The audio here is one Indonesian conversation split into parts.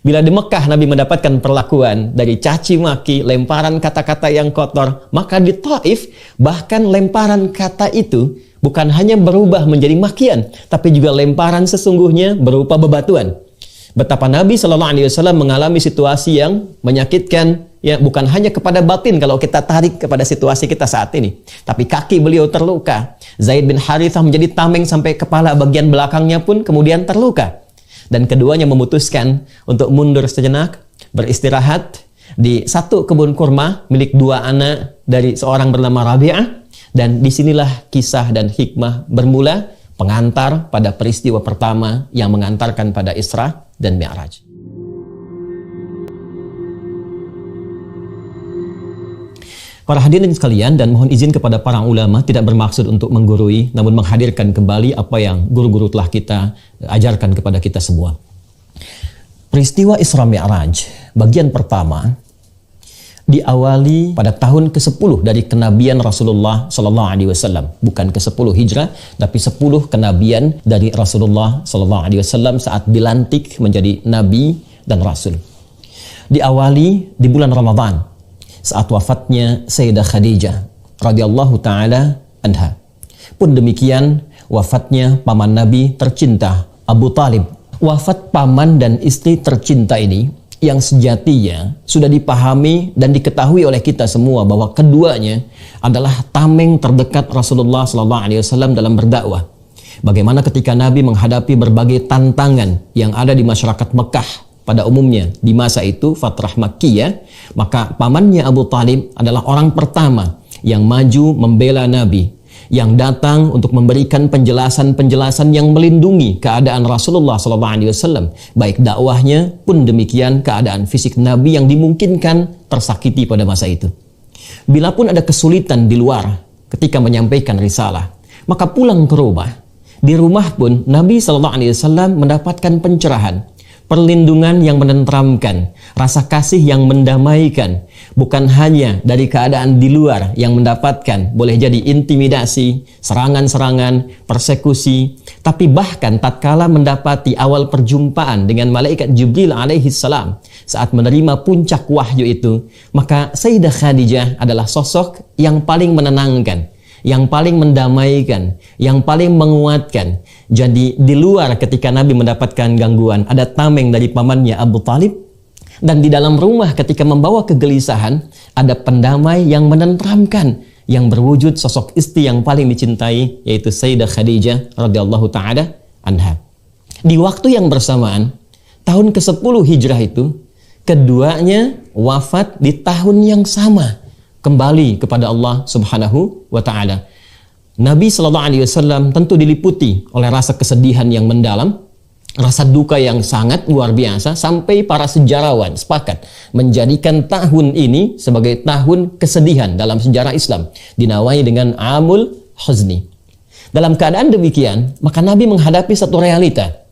Bila di Mekah Nabi mendapatkan perlakuan dari caci maki, lemparan kata-kata yang kotor, maka di Taif bahkan lemparan kata itu bukan hanya berubah menjadi makian, tapi juga lemparan sesungguhnya berupa bebatuan. Betapa Nabi SAW mengalami situasi yang menyakitkan, ya bukan hanya kepada batin kalau kita tarik kepada situasi kita saat ini, tapi kaki beliau terluka. Zaid bin Harithah menjadi tameng sampai kepala bagian belakangnya pun kemudian terluka. Dan keduanya memutuskan untuk mundur sejenak, beristirahat di satu kebun kurma milik dua anak dari seorang bernama Rabi'ah. Dan disinilah kisah dan hikmah bermula, pengantar pada peristiwa pertama yang mengantarkan pada Isra dan Mi'raj. Para hadirin sekalian, dan mohon izin kepada para ulama, tidak bermaksud untuk menggurui, namun menghadirkan kembali apa yang guru-guru telah kita ajarkan kepada kita semua. Peristiwa Isra Mi'raj bagian pertama diawali pada tahun ke-10 dari kenabian Rasulullah SAW. Bukan ke-10 Hijrah, tapi 10 kenabian dari Rasulullah SAW saat dilantik menjadi Nabi dan Rasul. Diawali di bulan Ramadan, saat wafatnya Sayyidah Khadijah radhiyallahu taala anha. Pun demikian wafatnya paman Nabi tercinta Abu Talib. Wafat paman dan istri tercinta ini yang sejatinya sudah dipahami dan diketahui oleh kita semua bahwa keduanya adalah tameng terdekat Rasulullah SAW dalam berdakwah. Bagaimana ketika Nabi menghadapi berbagai tantangan yang ada di masyarakat Mekah pada umumnya di masa itu, Fatrah Makkiyah, maka pamannya Abu Talib adalah orang pertama yang maju membela Nabi, yang datang untuk memberikan penjelasan-penjelasan yang melindungi keadaan Rasulullah SAW, baik dakwahnya pun demikian keadaan fisik Nabi yang dimungkinkan tersakiti pada masa itu. Bila pun ada kesulitan di luar ketika menyampaikan risalah, maka pulang ke rumah. Di rumah pun Nabi SAW mendapatkan pencerahan, perlindungan yang menenteramkan, rasa kasih yang mendamaikan, bukan hanya dari keadaan di luar yang mendapatkan boleh jadi intimidasi, serangan-serangan, persekusi, tapi bahkan tatkala mendapati awal perjumpaan dengan malaikat Jibril alaihi salam saat menerima puncak wahyu itu, maka Sayyidah Khadijah adalah sosok yang paling menenangkan, yang paling mendamaikan, yang paling menguatkan. Jadi di luar ketika Nabi mendapatkan gangguan, ada tameng dari pamannya Abu Talib, dan di dalam rumah ketika membawa kegelisahan, ada pendamai yang menenteramkan, yang berwujud sosok istri yang paling dicintai, yaitu Sayyidah Khadijah radhiyallahu taala anha. Di waktu yang bersamaan, tahun ke-10 Hijrah itu, keduanya wafat di tahun yang sama, kembali kepada Allah Subhanahu wa taala. Nabi SAW tentu diliputi oleh rasa kesedihan yang mendalam, rasa duka yang sangat luar biasa, sampai para sejarawan sepakat menjadikan tahun ini sebagai tahun kesedihan dalam sejarah Islam, dinawai dengan Amul Huzni. Dalam keadaan demikian, maka Nabi menghadapi satu realita.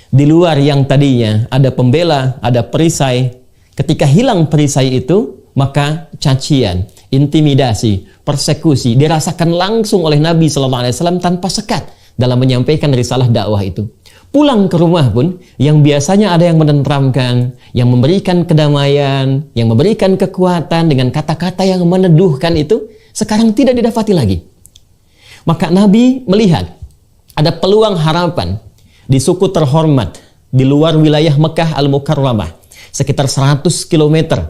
Di luar yang tadinya ada pembela, ada perisai, ketika hilang perisai itu, maka cacian, intimidasi, persekusi dirasakan langsung oleh Nabi SAW tanpa sekat dalam menyampaikan risalah dakwah itu. Pulang ke rumah pun, yang biasanya ada yang menenteramkan, yang memberikan kedamaian, yang memberikan kekuatan dengan kata-kata yang meneduhkan itu, sekarang tidak didapati lagi. Maka Nabi melihat ada peluang harapan di suku terhormat di luar wilayah Mekah Al-Mukarramah, sekitar 100 km.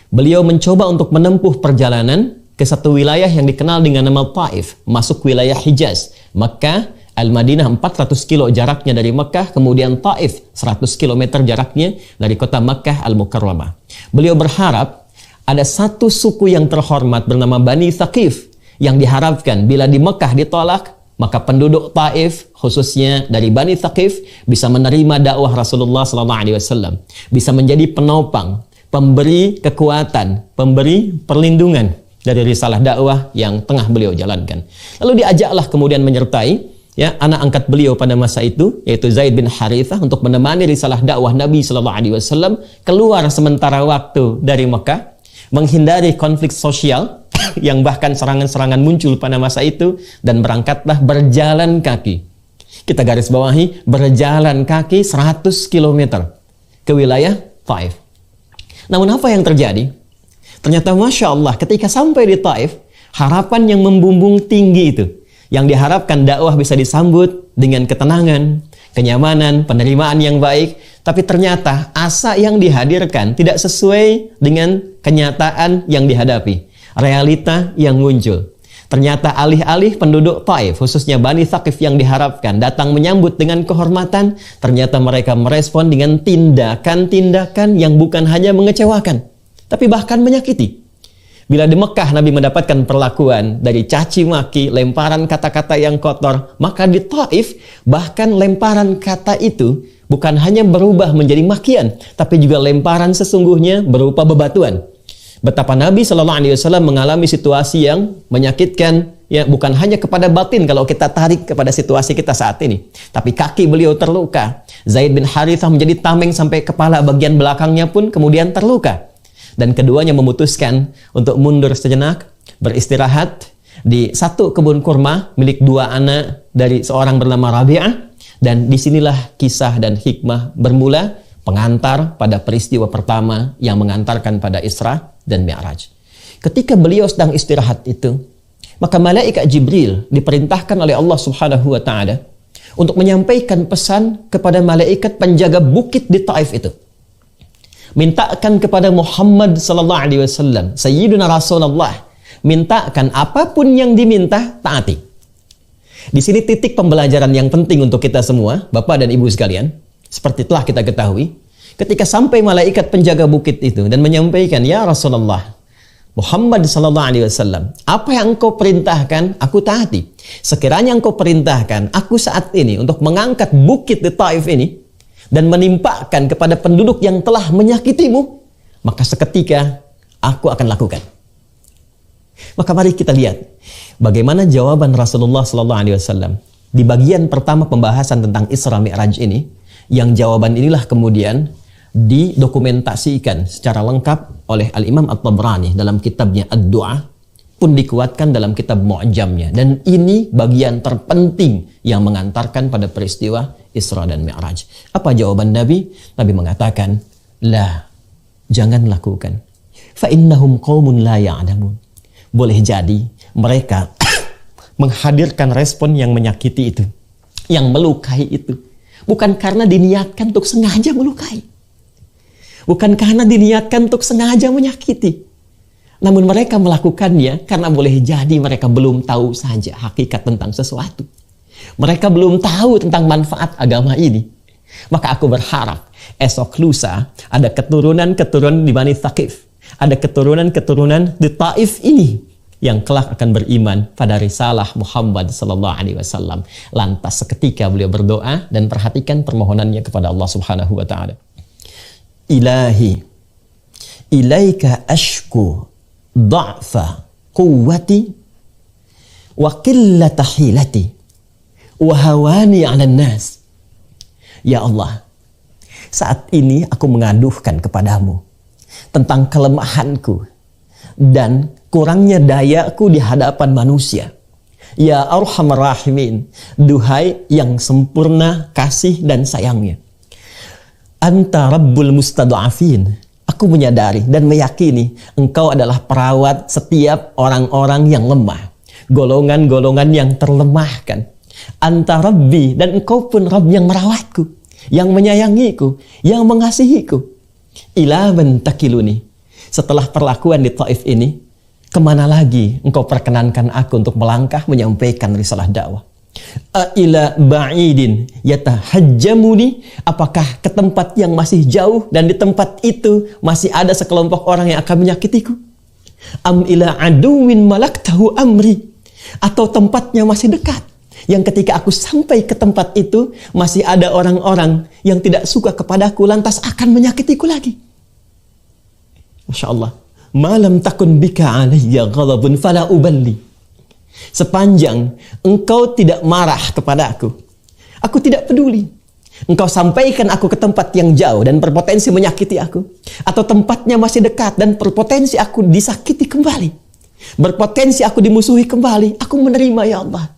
Beliau mencoba untuk menempuh perjalanan ke satu wilayah yang dikenal dengan nama Taif, masuk wilayah Hijaz. Mekah, Al-Madinah 400 kilo jaraknya dari Mekah, kemudian Taif 100 km jaraknya dari kota Mekah Al-Mukarramah. Beliau berharap ada satu suku yang terhormat bernama Bani Thaqif, yang diharapkan bila di Mekah ditolak, maka penduduk Taif khususnya dari Bani Thaqif bisa menerima dakwah Rasulullah SAW, bisa menjadi penopang, pemberi kekuatan, pemberi perlindungan dari risalah dakwah yang tengah beliau jalankan. Lalu diajaklah kemudian menyertai anak angkat beliau pada masa itu, yaitu Zaid bin Harithah, untuk menemani risalah dakwah Nabi SAW keluar sementara waktu dari Mekah, menghindari konflik sosial yang bahkan serangan-serangan muncul pada masa itu, dan berangkatlah berjalan kaki. Kita garis bawahi, berjalan kaki 100 km ke wilayah Taif. Namun apa yang terjadi? Ternyata Masya Allah ketika sampai di Taif, harapan yang membumbung tinggi itu, yang diharapkan dakwah bisa disambut dengan ketenangan, kenyamanan, penerimaan yang baik, tapi ternyata asa yang dihadirkan tidak sesuai dengan kenyataan yang dihadapi, realita yang muncul. Ternyata alih-alih penduduk Taif, khususnya Bani Thaqif yang diharapkan datang menyambut dengan kehormatan, ternyata mereka merespon dengan tindakan-tindakan yang bukan hanya mengecewakan, tapi bahkan menyakiti. Bila di Mekah Nabi mendapatkan perlakuan dari caci maki, lemparan kata-kata yang kotor, maka di Taif bahkan lemparan kata itu bukan hanya berubah menjadi makian, tapi juga lemparan sesungguhnya berupa bebatuan. Betapa Nabi SAW mengalami situasi yang menyakitkan, ya bukan hanya kepada batin kalau kita tarik kepada situasi kita saat ini, tapi kaki beliau terluka. Zaid bin Harithah menjadi tameng sampai kepala bagian belakangnya pun kemudian terluka. Dan keduanya memutuskan untuk mundur sejenak, beristirahat di satu kebun kurma milik dua anak dari seorang bernama Rabi'ah. Dan disinilah kisah dan hikmah bermula, pengantar pada peristiwa pertama yang mengantarkan pada Isra dan Mi'raj. Ketika beliau sedang istirahat itu, maka malaikat Jibril diperintahkan oleh Allah Subhanahu wa taala untuk menyampaikan pesan kepada malaikat penjaga bukit di Taif itu. Mintakan kepada Muhammad sallallahu alaihi wasallam, Sayyiduna Rasulullah, mintakan apapun yang diminta, taati. Di sini titik pembelajaran yang penting untuk kita semua, Bapak dan Ibu sekalian. Seperti telah kita ketahui, ketika sampai malaikat penjaga bukit itu dan menyampaikan, ya Rasulullah Muhammad sallallahu alaihi wasallam, apa yang engkau perintahkan, aku taati. Sekiranya engkau perintahkan aku saat ini untuk mengangkat bukit di Taif ini dan menimpakan kepada penduduk yang telah menyakitimu, maka seketika aku akan lakukan. Maka mari kita lihat bagaimana jawaban Rasulullah sallallahu alaihi wasallam di bagian pertama pembahasan tentang Isra Mi'raj ini, yang jawaban inilah kemudian didokumentasikan secara lengkap oleh Al-Imam At-Tabrani dalam kitabnya Ad-Du'a, pun dikuatkan dalam kitab Mu'jamnya. Dan ini bagian terpenting yang mengantarkan pada peristiwa Isra dan Mi'raj. Apa jawaban Nabi? Nabi mengatakan, la, jangan lakukan. Fa innahum qaumun la ya'lamun. Boleh jadi mereka menghadirkan respon yang menyakiti itu, yang melukai itu, bukan karena diniatkan untuk sengaja melukai, bukan karena diniatkan untuk sengaja menyakiti, namun mereka melakukannya karena boleh jadi mereka belum tahu saja hakikat tentang sesuatu. Mereka belum tahu tentang manfaat agama ini. Maka aku berharap esok lusa ada keturunan-keturunan di Bani Thaqif, ada keturunan-keturunan di Taif ini yang kelak akan beriman pada risalah Muhammad sallallahu alaihi wasallam. Lantas seketika beliau berdoa dan perhatikan permohonannya kepada Allah Subhanahu wa taala. Ilahi, ilaika ashku dha'fa quwwati wa qillata hilati wa hawani 'alan nas. Ya Allah, saat ini aku mengaduhkan kepadamu tentang kelemahanku dan kurangnya dayaku di hadapan manusia. Ya Arhamar Rahimin, duhai yang sempurna kasih dan sayangnya. Anta Rabbul Mustad'afin. Aku menyadari dan meyakini engkau adalah perawat setiap orang-orang yang lemah, golongan-golongan yang terlemahkan. Anta Rabbi, dan engkau pun Rabb yang merawatku, yang menyayangiku, yang mengasihiku. Ila man takiluni. Setelah perlakuan di Taif ini, kemana lagi engkau perkenankan aku untuk melangkah menyampaikan risalah dakwah? Ila ba'idin yatahajjamuni. Apakah ke tempat yang masih jauh dan di tempat itu masih ada sekelompok orang yang akan menyakitiku? Am ila aduwin malaktahu amri. Atau tempatnya masih dekat, yang ketika aku sampai ke tempat itu masih ada orang-orang yang tidak suka kepadaku lantas akan menyakitiku lagi. Masya Allah. Malam takun bika alayya ghadabun fala uballi. Sepanjang engkau tidak marah kepadaku, aku tidak peduli. Engkau sampaikan aku ke tempat yang jauh dan berpotensi menyakiti aku, atau tempatnya masih dekat dan berpotensi aku disakiti kembali, berpotensi aku dimusuhi kembali, aku menerima ya Allah.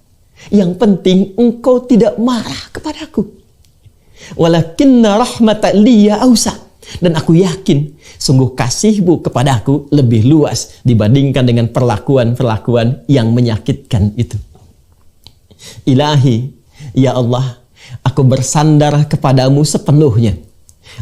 Yang penting engkau tidak marah kepadaku. Walakinna rahmatan liya awsa. Dan aku yakin sungguh kasih-Mu kepadaku lebih luas dibandingkan dengan perlakuan-perlakuan yang menyakitkan itu. Ilahi, ya Allah, aku bersandar kepadamu sepenuhnya.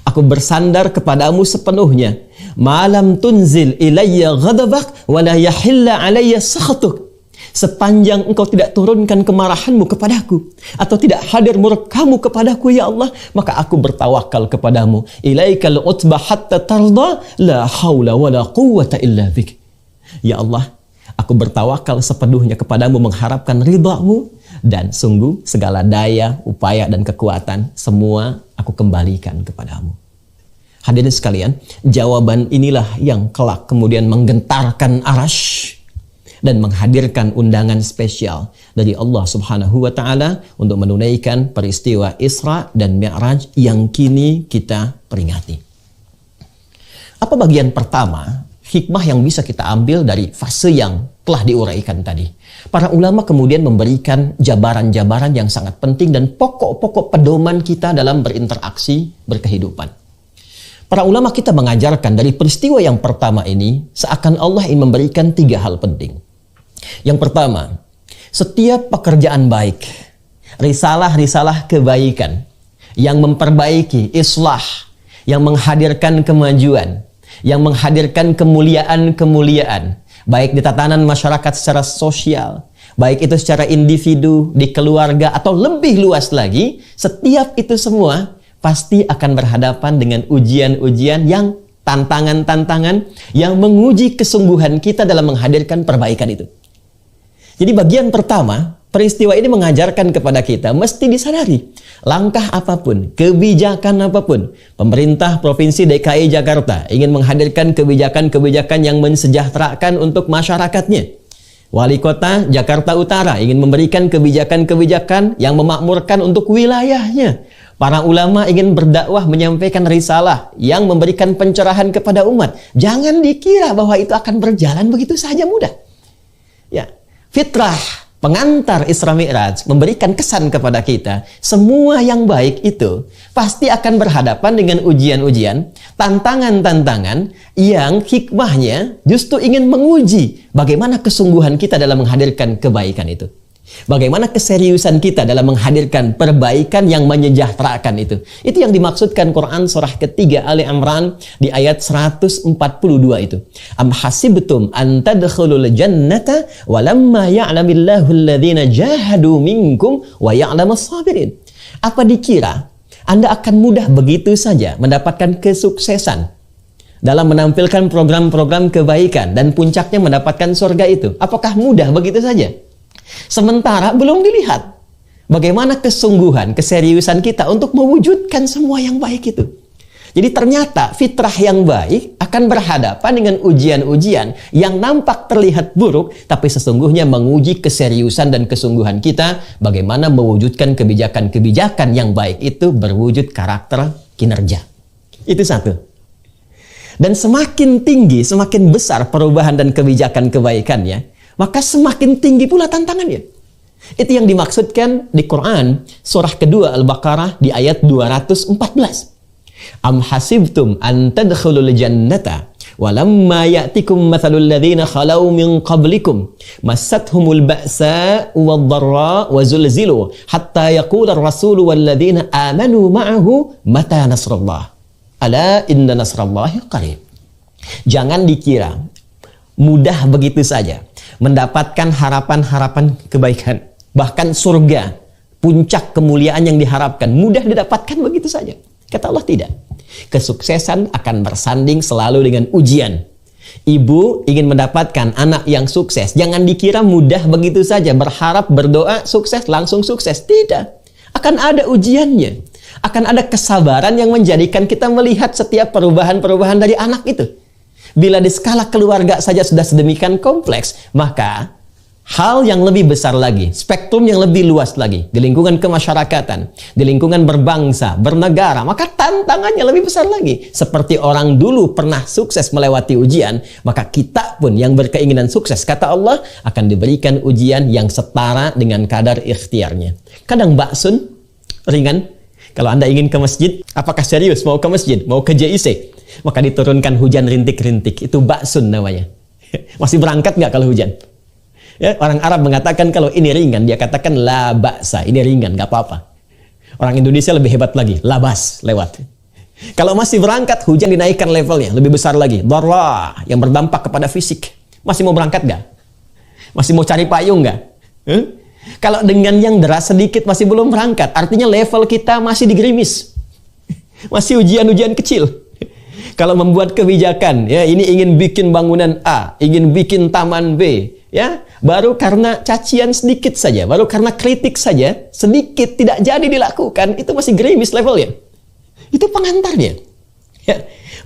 Aku bersandar kepadamu sepenuhnya. Malam tunzil ilayya ghadabak wa la yahilla alayya sakhatuk. Sepanjang engkau tidak turunkan kemarahanmu kepadaku atau tidak hadir murkamu kepadaku, ya Allah, maka aku bertawakal kepadamu. Ilaikal utbah hatta tarda la haula wa la quwwata illa bik. Ya Allah, aku bertawakal sepenuhnya kepadamu mengharapkan ridhamu, dan sungguh segala daya, upaya dan kekuatan semua aku kembalikan kepadamu. Hadirin sekalian, jawaban inilah yang kelak kemudian menggentarkan arasy dan menghadirkan undangan spesial dari Allah Subhanahu wa taala untuk menunaikan peristiwa Isra dan Mi'raj yang kini kita peringati. Apa bagian pertama hikmah yang bisa kita ambil dari fase yang telah diuraikan tadi? Para ulama kemudian memberikan jabaran-jabaran yang sangat penting dan pokok-pokok pedoman kita dalam berinteraksi berkehidupan. Para ulama kita mengajarkan dari peristiwa yang pertama ini seakan Allah ingin memberikan 3 hal penting. Yang pertama, setiap pekerjaan baik, risalah-risalah kebaikan yang memperbaiki, islah, yang menghadirkan kemajuan, yang menghadirkan kemuliaan-kemuliaan, baik di tatanan masyarakat secara sosial, baik itu secara individu, di keluarga, atau lebih luas lagi, setiap itu semua pasti akan berhadapan dengan ujian-ujian yang tantangan-tantangan yang menguji kesungguhan kita dalam menghadirkan perbaikan itu. Jadi bagian pertama, peristiwa ini mengajarkan kepada kita mesti disadari langkah apapun, kebijakan apapun, pemerintah Provinsi DKI Jakarta ingin menghadirkan kebijakan-kebijakan yang mensejahterakan untuk masyarakatnya. Wali Kota Jakarta Utara ingin memberikan kebijakan-kebijakan yang memakmurkan untuk wilayahnya. Para ulama ingin berdakwah menyampaikan risalah yang memberikan pencerahan kepada umat. Jangan dikira bahwa itu akan berjalan begitu saja mudah. Ya, fitrah pengantar Isra Mi'raj memberikan kesan kepada kita, semua yang baik itu pasti akan berhadapan dengan ujian-ujian, tantangan-tantangan yang hikmahnya justru ingin menguji bagaimana kesungguhan kita dalam menghadirkan kebaikan itu. Bagaimana keseriusan kita dalam menghadirkan perbaikan yang menyejahterakan itu. Itu yang dimaksudkan Quran surah ketiga Ali Imran di ayat 142 itu. Am hasibtum an tadkhulul jannata walamma ya'lamillahu alladhina jahadu minkum wa ya'lamas sabirin. Apa dikira Anda akan mudah begitu saja mendapatkan kesuksesan dalam menampilkan program-program kebaikan dan puncaknya mendapatkan surga itu? Apakah mudah begitu saja? Sementara belum dilihat bagaimana kesungguhan, keseriusan kita untuk mewujudkan semua yang baik itu. Jadi ternyata fitrah yang baik akan berhadapan dengan ujian-ujian yang nampak terlihat buruk, tapi sesungguhnya menguji keseriusan dan kesungguhan kita bagaimana mewujudkan kebijakan-kebijakan yang baik itu berwujud karakter kinerja. Itu satu. Dan semakin tinggi, semakin besar perubahan dan kebijakan kebaikannya, maka semakin tinggi pula tantangannya. Itu yang dimaksudkan di Quran surah kedua Al-Baqarah di ayat 214. Am hasibtum an tadkhulul jannata walamma ya'tikum mathalul ladzina khalau min qablikum massathumul ba'sa wad-dharra wa zulzilu hatta yaqula ar-rasulu wal ladzina amanu ma'ahu mata nasrullah ala inna nasrallahi qarib. Jangan dikira mudah begitu saja mendapatkan harapan-harapan kebaikan, bahkan surga, puncak kemuliaan yang diharapkan, mudah didapatkan begitu saja. Kata Allah tidak. Kesuksesan akan bersanding selalu dengan ujian. Ibu ingin mendapatkan anak yang sukses, jangan dikira mudah begitu saja, berharap, berdoa, sukses, langsung sukses. Tidak. Akan ada ujiannya. Akan ada kesabaran yang menjadikan kita melihat setiap perubahan-perubahan dari anak itu. Bila di skala keluarga saja sudah sedemikian kompleks, maka hal yang lebih besar lagi, spektrum yang lebih luas lagi, di lingkungan kemasyarakatan, di lingkungan berbangsa, bernegara, maka tantangannya lebih besar lagi. Seperti orang dulu pernah sukses melewati ujian, maka kita pun yang berkeinginan sukses, kata Allah, akan diberikan ujian yang setara dengan kadar ikhtiarnya. Kadang baksun, ringan, Kalau Anda ingin ke masjid, apakah serius mau ke masjid, mau ke JIC? Maka diturunkan hujan rintik-rintik. Itu ba'sun namanya. Masih berangkat nggak kalau hujan? Ya, orang Arab mengatakan kalau ini ringan, dia katakan la ba'sa, ini ringan, nggak apa-apa. Orang Indonesia lebih hebat lagi, labas, lewat. Kalau masih berangkat, hujan dinaikkan levelnya, lebih besar lagi. Darah, yang berdampak kepada fisik. Masih mau berangkat nggak? Masih mau cari payung nggak? Kalau dengan yang deras sedikit masih belum berangkat, artinya level kita masih digerimis. Masih ujian-ujian kecil. Kalau membuat kebijakan, ya ini ingin bikin bangunan A, ingin bikin taman B, ya baru karena cacian sedikit saja, baru karena kritik saja, sedikit tidak jadi dilakukan, itu masih gerimis levelnya. Itu pengantarnya. Ya.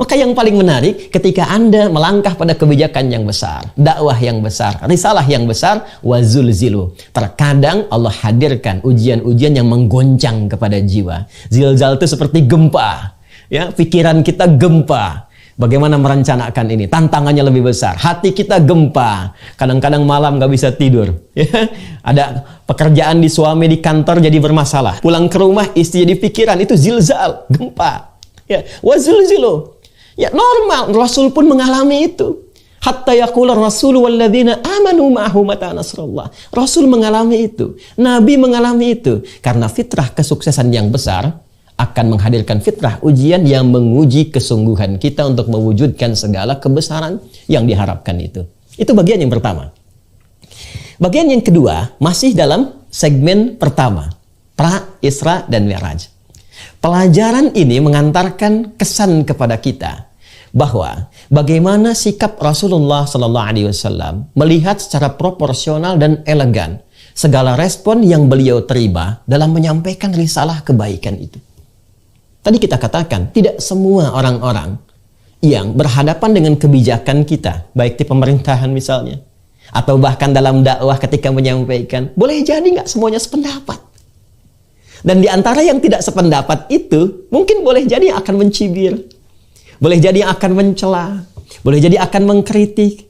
Maka yang paling menarik ketika Anda melangkah pada kebijakan yang besar, dakwah yang besar, risalah yang besar, wazulzilu. Terkadang Allah hadirkan ujian-ujian yang menggoncang kepada jiwa. Zilzal itu seperti gempa. Ya, pikiran kita gempa. Bagaimana merencanakan ini? Tantangannya lebih besar. Hati kita gempa. Kadang-kadang malam nggak bisa tidur. Ya, ada pekerjaan di suami di kantor jadi bermasalah. Pulang ke rumah istri jadi pikiran. Itu zilzal, gempa. Ya, wazulzilu. Ya, normal. Rasul pun mengalami itu. Hatta yaqula Rasul walladzina amanu ma'ahu mata nasrullah. Rasul mengalami itu. Nabi mengalami itu. Karena fitrah kesuksesan yang besar akan menghadirkan fitrah ujian yang menguji kesungguhan kita untuk mewujudkan segala kebesaran yang diharapkan itu. Itu bagian yang pertama. Bagian yang kedua masih dalam segmen pertama, Pra, Isra, dan Mi'raj. Pelajaran ini mengantarkan kesan kepada kita bahwa bagaimana sikap Rasulullah SAW melihat secara proporsional dan elegan segala respon yang beliau terima dalam menyampaikan risalah kebaikan itu. Tadi kita katakan, tidak semua orang-orang yang berhadapan dengan kebijakan kita, baik di pemerintahan misalnya, atau bahkan dalam dakwah ketika menyampaikan, boleh jadi nggak semuanya sependapat. Dan di antara yang tidak sependapat itu, mungkin boleh jadi akan mencibir, boleh jadi akan mencela, boleh jadi akan mengkritik.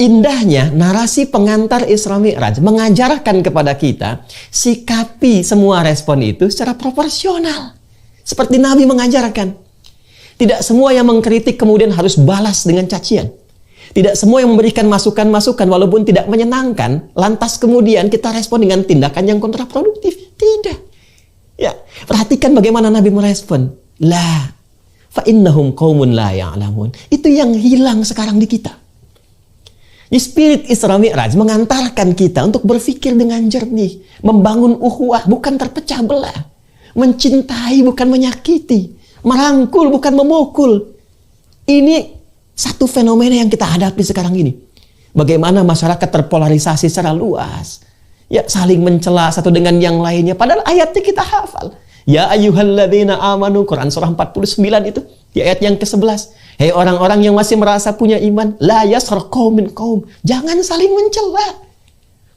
Indahnya narasi pengantar Isra Mi'raj mengajarkan kepada kita, sikapi semua respon itu secara proporsional. Seperti Nabi mengajarkan. Tidak semua yang mengkritik kemudian harus balas dengan cacian. Tidak semua yang memberikan masukan-masukan walaupun tidak menyenangkan, lantas kemudian kita respon dengan tindakan yang kontraproduktif. Tidak. Ya, perhatikan bagaimana Nabi merespon. La, fa innahum qaumun la ya'lamun. Itu yang hilang sekarang di kita. Di spirit Isra Mi'raj mengantarkan kita untuk berpikir dengan jernih, membangun ukhuwah, bukan terpecah belah. Mencintai bukan menyakiti, merangkul bukan memukul. Ini satu fenomena yang kita hadapi sekarang ini. Bagaimana masyarakat terpolarisasi secara luas. Ya, saling mencela satu dengan yang lainnya. Padahal ayatnya kita hafal. Ya ayyuhalladzina amanu, Quran surah 49 itu. Di ayat yang ke-11. Hei orang-orang yang masih merasa punya iman. La yaskhar qaumin qaum. Jangan saling mencela.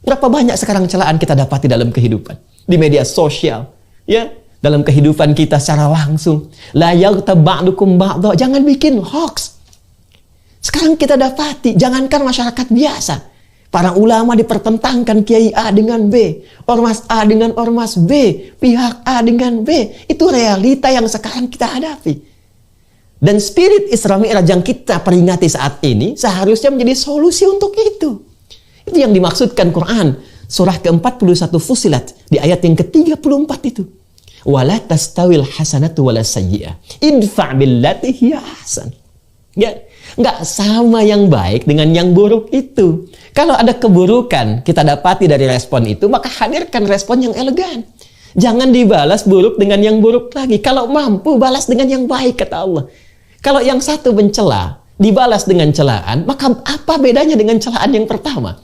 Berapa banyak sekarang celaan kita dapati dalam kehidupan. Di media sosial. Ya. Dalam kehidupan kita secara langsung. La yaghtab ba'dukum ba'dha. Jangan bikin hoax. Sekarang kita dapati, jangankan masyarakat biasa. Para ulama dipertentangkan Kiai A dengan B. Ormas A dengan Ormas B. Pihak A dengan B. Itu realita yang sekarang kita hadapi. Dan spirit Isra Mi'raj yang kita peringati saat ini seharusnya menjadi solusi untuk itu. Itu yang dimaksudkan Quran. Surah ke-41 Fussilat. Di ayat yang ke-34 itu. Wala tastawil hasanatu wala sayyi'ah. Idfa' billati hiya ahsan. Ya, enggak sama yang baik dengan yang buruk itu. Kalau ada keburukan kita dapati dari respon itu, maka hadirkan respon yang elegan. Jangan dibalas buruk dengan yang buruk lagi. Kalau mampu balas dengan yang baik, kata Allah. Kalau yang satu mencela, dibalas dengan celaan, maka apa bedanya dengan celaan yang pertama?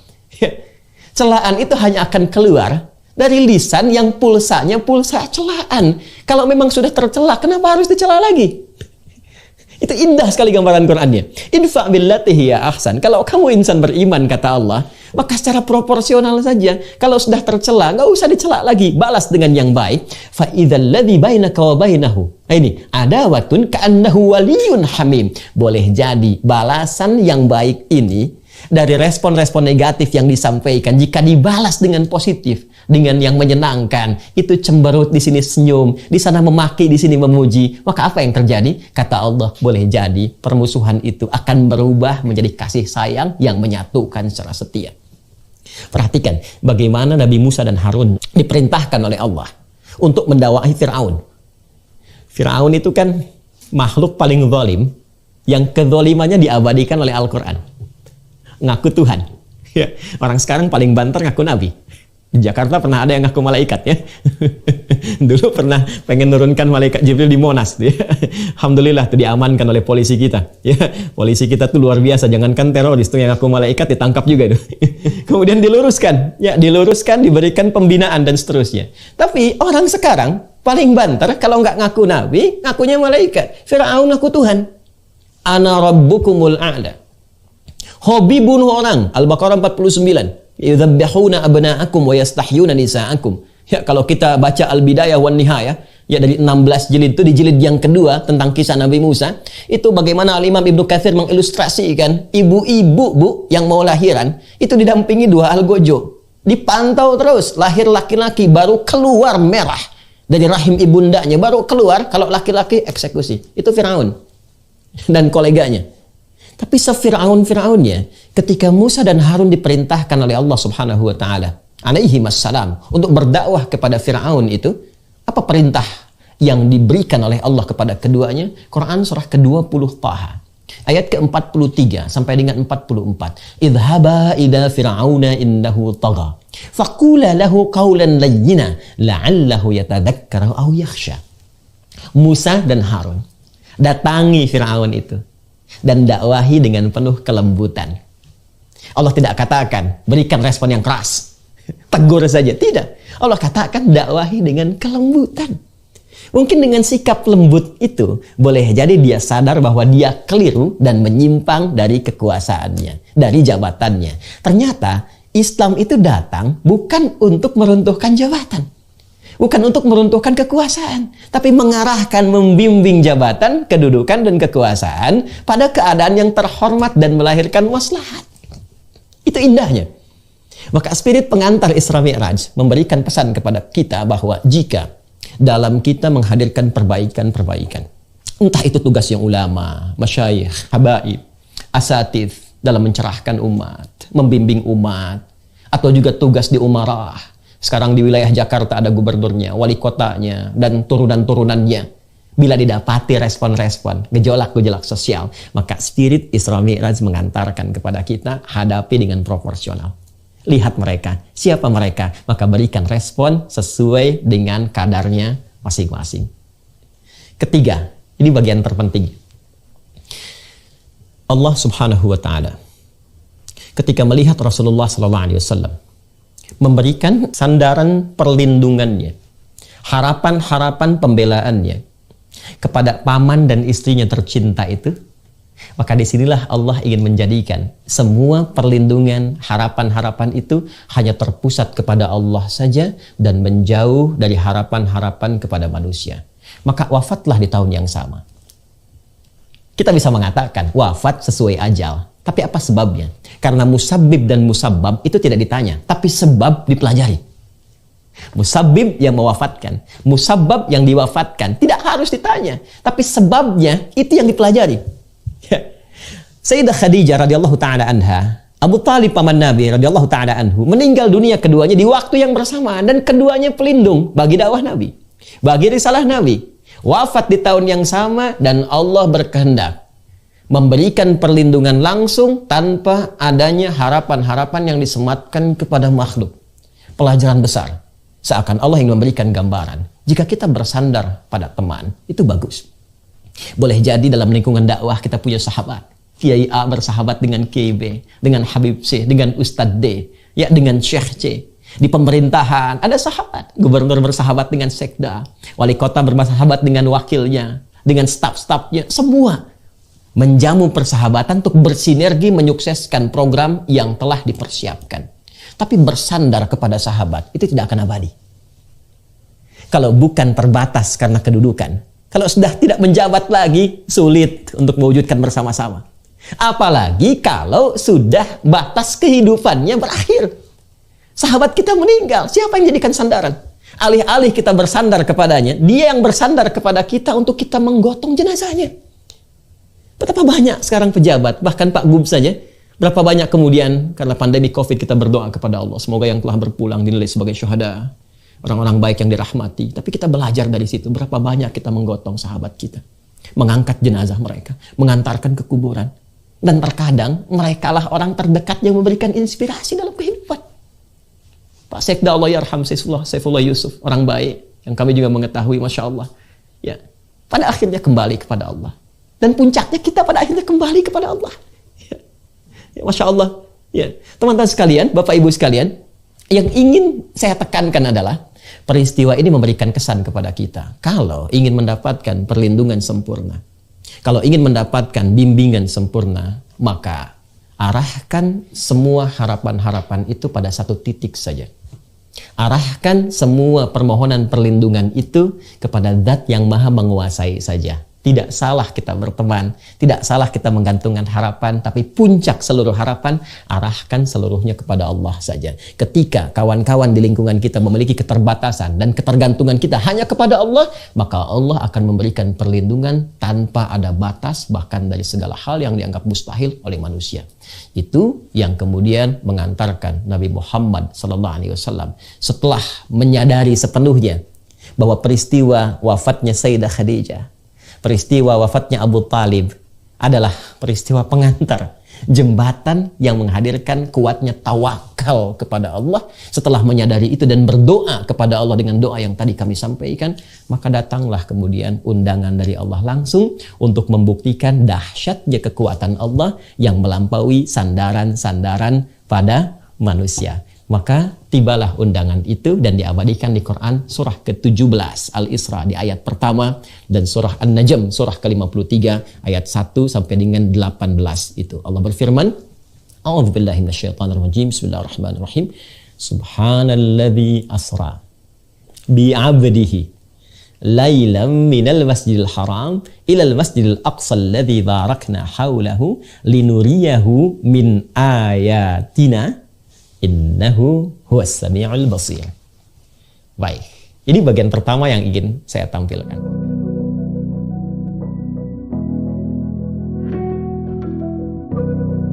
Celaan itu hanya akan keluar dari lisan yang pulsanya pulsa celaan. Kalau memang sudah tercela, kenapa harus dicela lagi? Itu indah sekali gambaran Qur'annya. Idfa' billati hiya ahsan. Kalau kamu insan beriman, kata Allah, maka secara proporsional saja. Kalau sudah tercela, nggak usah dicela lagi. Balas dengan yang baik. Fa idzal ladzi bainaka wa bainahu. Ini adawatun ka'annahu waliyyun hamim. Boleh jadi balasan yang baik ini dari respon-respon negatif yang disampaikan, jika dibalas dengan positif, dengan yang menyenangkan. Itu cemberut, di sini senyum, di sana memaki, di sini memuji. Maka apa yang terjadi? Kata Allah, boleh jadi permusuhan itu akan berubah menjadi kasih sayang yang menyatukan secara setia. Perhatikan bagaimana Nabi Musa dan Harun diperintahkan oleh Allah untuk mendakwahi Fir'aun. Fir'aun itu kan makhluk paling zalim yang kezalimannya diabadikan oleh Al-Quran. Ngaku Tuhan. Ya, orang sekarang paling banter ngaku Nabi. Di Jakarta pernah ada yang ngaku malaikat ya. Dulu pernah pengen nurunkan malaikat Jibril di Monas. Ya. Alhamdulillah tuh diamankan oleh polisi kita. Ya, polisi kita tuh luar biasa. Jangankan teroris tuh yang ngaku malaikat ditangkap juga tuh. Kemudian diluruskan, ya diluruskan, diberikan pembinaan dan seterusnya. Tapi orang sekarang paling banter kalau nggak ngaku Nabi, ngakunya malaikat. Fir'aun ngaku Tuhan. Ana rabbukumul a'la. Hobi bunuh orang. Al-Baqarah 49. Yudzabbihuna abna'akum wa yastahyuna nisa'akum. Ya, kalau kita baca Al-Bidayah wan Nihayah, ya dari 16 jilid itu, di jilid yang kedua tentang kisah Nabi Musa, itu bagaimana Al-Imam Ibnu Katsir mengilustrasikan ibu-ibu bu yang mau lahiran itu didampingi dua algojo. Dipantau terus, lahir laki-laki baru keluar merah dari rahim ibundanya, baru keluar, kalau laki-laki eksekusi. Itu Firaun dan koleganya. Tapi se-Fir'aun-Fir'aunnya, ketika Musa dan Harun diperintahkan oleh Allah Subhanahu wa taala alaihi wassalam untuk berdakwah kepada Fir'aun itu, apa perintah yang diberikan oleh Allah kepada keduanya? Quran surah ke-20 Taha ayat ke-43 sampai dengan 44. Idhaba ila fir'auna innahu tagha faqula lahu qawlan layyina la'allahu yatadhakkaru aw yakhsha. Musa dan Harun datangi Fir'aun itu dan dakwahi dengan penuh kelembutan. Allah tidak katakan berikan respon yang keras, tegur saja, tidak. Allah katakan dakwahi dengan kelembutan. Mungkin dengan sikap lembut itu boleh jadi dia sadar bahwa dia keliru dan menyimpang dari kekuasaannya, dari jabatannya. Ternyata Islam itu datang bukan untuk meruntuhkan jabatan, bukan untuk meruntuhkan kekuasaan, tapi mengarahkan, membimbing jabatan, kedudukan, dan kekuasaan pada keadaan yang terhormat dan melahirkan maslahat. Itu indahnya. Maka spirit pengantar Isra Mi'raj memberikan pesan kepada kita bahwa jika dalam kita menghadirkan perbaikan-perbaikan, entah itu tugas yang ulama, masyayikh, habaib, asatidz dalam mencerahkan umat, membimbing umat, atau juga tugas di umarah. Sekarang di wilayah Jakarta ada gubernurnya, wali kotanya, dan turunan-turunannya. Bila didapati respon-respon, gejolak-gejolak sosial, maka spirit Isra Mi'raj mengantarkan kepada kita hadapi dengan proporsional. Lihat mereka, siapa mereka, maka berikan respon sesuai dengan kadarnya masing-masing. Ketiga, ini bagian terpenting. Allah Subhanahu wa taala ketika melihat Rasulullah sallallahu alaihi wasallam memberikan sandaran perlindungannya, harapan-harapan pembelaannya kepada paman dan istrinya tercinta itu, maka disinilah Allah ingin menjadikan semua perlindungan, harapan-harapan itu hanya terpusat kepada Allah saja dan menjauh dari harapan-harapan kepada manusia. Maka wafatlah di tahun yang sama. Kita bisa mengatakan wafat sesuai ajal. Tapi apa sebabnya? Karena musabbib dan musabbab itu tidak ditanya, tapi sebab dipelajari. Musabbib yang mewafatkan, musabbab yang diwafatkan tidak harus ditanya, tapi sebabnya itu yang dipelajari. Sayyidah Khadijah radhiyallahu taala anha, Abu Talib paman Nabi radhiyallahu taala anhu meninggal dunia keduanya di waktu yang bersamaan dan keduanya pelindung bagi dakwah Nabi, bagi risalah Nabi. Wafat di tahun yang sama dan Allah berkehendak memberikan perlindungan langsung tanpa adanya harapan-harapan yang disematkan kepada makhluk. Pelajaran besar. Seakan Allah yang memberikan gambaran. Jika kita bersandar pada teman, itu bagus. Boleh jadi dalam lingkungan dakwah kita punya sahabat. Kiai A bersahabat dengan Kiai B, dengan Habib C, dengan Ustadz D, ya dengan Syekh C. Di pemerintahan ada sahabat. Gubernur bersahabat dengan sekda. Wali kota bersahabat dengan wakilnya, dengan staf-stafnya, semua menjamu persahabatan untuk bersinergi menyukseskan program yang telah dipersiapkan. Tapi bersandar kepada sahabat itu tidak akan abadi. Kalau bukan terbatas karena kedudukan, kalau sudah tidak menjabat lagi, sulit untuk mewujudkan bersama-sama. Apalagi kalau sudah batas kehidupannya berakhir. Sahabat kita meninggal, siapa yang jadikan sandaran? Alih-alih kita bersandar kepadanya, dia yang bersandar kepada kita untuk kita menggotong jenazahnya. Betapa banyak sekarang pejabat, bahkan Pak Gub saja, berapa banyak kemudian karena pandemi COVID kita berdoa kepada Allah, semoga yang telah berpulang dinilai sebagai syuhada, orang-orang baik yang dirahmati. Tapi kita belajar dari situ, berapa banyak kita menggotong sahabat kita, mengangkat jenazah mereka, mengantarkan ke kuburan. Dan terkadang merekalah orang terdekat yang memberikan inspirasi dalam kehidupan. Pak Sekda Allah yarham Saifullah Yusuf, orang baik yang kami juga mengetahui, Masya Allah, ya, pada akhirnya kembali kepada Allah. Dan puncaknya kita pada akhirnya kembali kepada Allah. Ya, Masya Allah. Ya, teman-teman sekalian, Bapak Ibu sekalian, yang ingin saya tekankan adalah peristiwa ini memberikan kesan kepada kita. Kalau ingin mendapatkan perlindungan sempurna, kalau ingin mendapatkan bimbingan sempurna, maka arahkan semua harapan-harapan itu pada satu titik saja. Arahkan semua permohonan perlindungan itu kepada Zat yang Maha Menguasai saja. Tidak salah kita berteman, tidak salah kita menggantungkan harapan, tapi puncak seluruh harapan, arahkan seluruhnya kepada Allah saja. Ketika kawan-kawan di lingkungan kita memiliki keterbatasan dan ketergantungan kita hanya kepada Allah, maka Allah akan memberikan perlindungan tanpa ada batas, bahkan dari segala hal yang dianggap mustahil oleh manusia. Itu yang kemudian mengantarkan Nabi Muhammad SAW setelah menyadari sepenuhnya bahwa peristiwa wafatnya Sayyidah Khadijah, peristiwa wafatnya Abu Talib adalah peristiwa pengantar, jembatan yang menghadirkan kuatnya tawakal kepada Allah. Setelah menyadari itu dan berdoa kepada Allah dengan doa yang tadi kami sampaikan, maka datanglah kemudian undangan dari Allah langsung untuk membuktikan dahsyatnya kekuatan Allah yang melampaui sandaran-sandaran pada manusia. Maka tibalah undangan itu dan diabadikan di Quran surah ke-17 Al-Isra di ayat pertama dan surah An-Najm surah ke-53 ayat 1 sampai dengan 18 itu. Allah berfirman, A'udzubillahi minasyaitonirrajim. Bismillahirrahmanirrahim. Subhanalladzi asra bi 'abdihi lailam minal masjidil haram ilal masjidil aqsa alladzi barakna haulahu linuriyahu min ayatina innahu huwas sami'ul basir. Baik, ini bagian pertama yang ingin saya tampilkan.